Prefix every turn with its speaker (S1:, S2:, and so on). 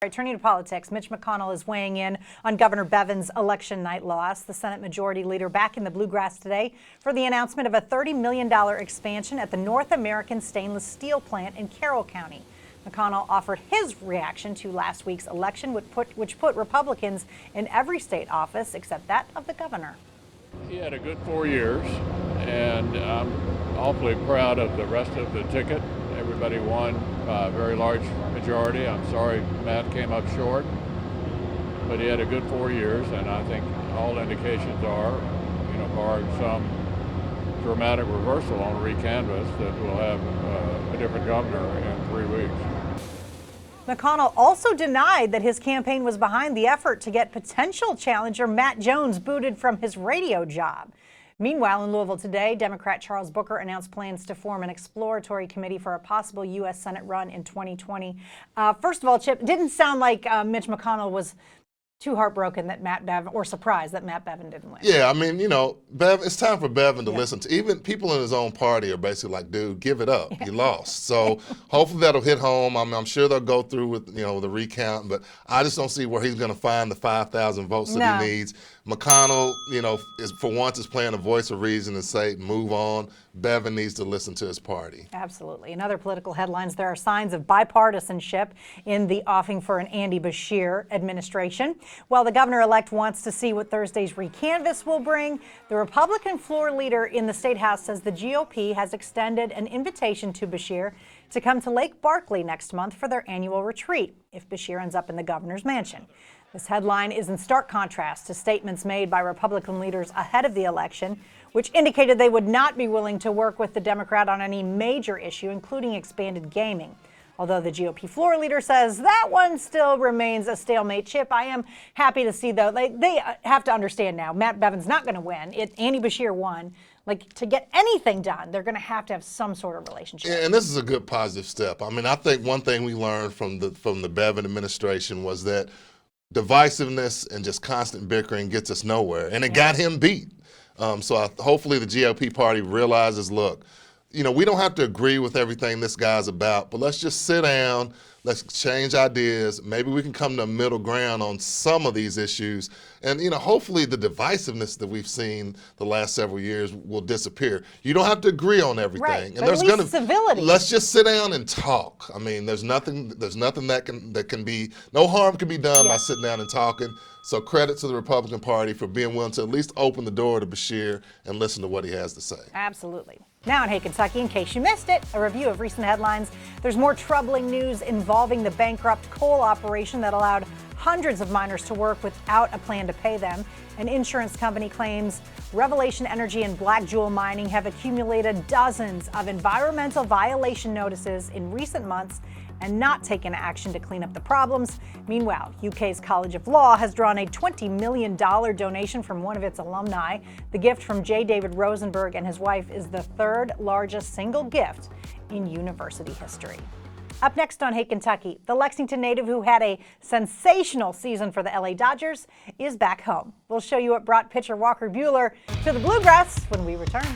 S1: All right, turning to politics, Mitch McConnell is weighing in on Governor Bevin's election night loss. The Senate Majority Leader back in the bluegrass today for the announcement of a $30 million expansion at the North American Stainless Steel plant in Carroll County. McConnell offered his reaction to last week's election, which put Republicans in every state office except that of the governor.
S2: He had a good 4 years, and I'm awfully proud of the rest of the ticket. Everybody won by a very large majority. I'm sorry Matt came up short, but he had a good 4 years, and I think all indications are, barring some dramatic reversal on recanvass, that we'll have a different governor in 3 weeks.
S1: McConnell also denied that his campaign was behind the effort to get potential challenger Matt Jones booted from his radio job. Meanwhile, in Louisville today, Democrat Charles Booker announced plans to form an exploratory committee for a possible U.S. Senate run in 2020. First of all, Chip, it didn't sound like Mitch McConnell was too heartbroken that Matt Bevin, or surprised that Matt Bevin didn't win.
S3: Yeah, I mean, Bevin, it's time for Bevin to listen to. Even people in his own party are basically like, dude, give it up. You lost. So hopefully that'll hit home. I'm sure they'll go through with, the recount, but I just don't see where he's going to find the 5,000 votes that he needs. McConnell, is for once is playing a voice of reason and say, move on. Bevin needs to listen to his party.
S1: Absolutely. In other political headlines, there are signs of bipartisanship in the offing for an Andy Beshear administration. While the governor-elect wants to see what Thursday's recanvass will bring, the Republican floor leader in the State House says the GOP has extended an invitation to Beshear to come to Lake Barkley next month for their annual retreat if Beshear ends up in the governor's mansion. This headline is in stark contrast to statements made by Republican leaders ahead of the election, which indicated they would not be willing to work with the Democrat on any major issue, including expanded gaming. Although the GOP floor leader says that one still remains a stalemate. Chip, I am happy to see, though, they have to understand now, Matt Bevin's not going to win. Andy Beshear won. To get anything done, they're going to have some sort of relationship.
S3: Yeah, and this is a good positive step. I mean, I think one thing we learned from the Bevin administration was that divisiveness and just constant bickering gets us nowhere, and it got him beat. Hopefully the GOP party realizes, look, we don't have to agree with everything this guy's about, but let's just sit down, let's exchange ideas. Maybe we can come to a middle ground on some of these issues. And, hopefully the divisiveness that we've seen the last several years will disappear. You don't have to agree on everything.
S1: Right,
S3: and
S1: but there's at least civility.
S3: Let's just sit down and talk. I mean, there's nothing that can be, no harm can be done by sitting down and talking. So credit to the Republican Party for being willing to at least open the door to Beshear and listen to what he has to say.
S1: Absolutely. Now in Hey Kentucky, in case you missed it, a review of recent headlines. There's more troubling news involving the bankrupt coal operation that allowed hundreds of miners to work without a plan to pay them. An insurance company claims Revelation Energy and Black Jewel Mining have accumulated dozens of environmental violation notices in recent months and not taken action to clean up the problems. Meanwhile, UK's College of Law has drawn a $20 million donation from one of its alumni. The gift from J. David Rosenberg and his wife is the third largest single gift in university history. Up next on Hey Kentucky, the Lexington native who had a sensational season for the LA Dodgers is back home. We'll show you what brought pitcher Walker Buehler to the Bluegrass when we return.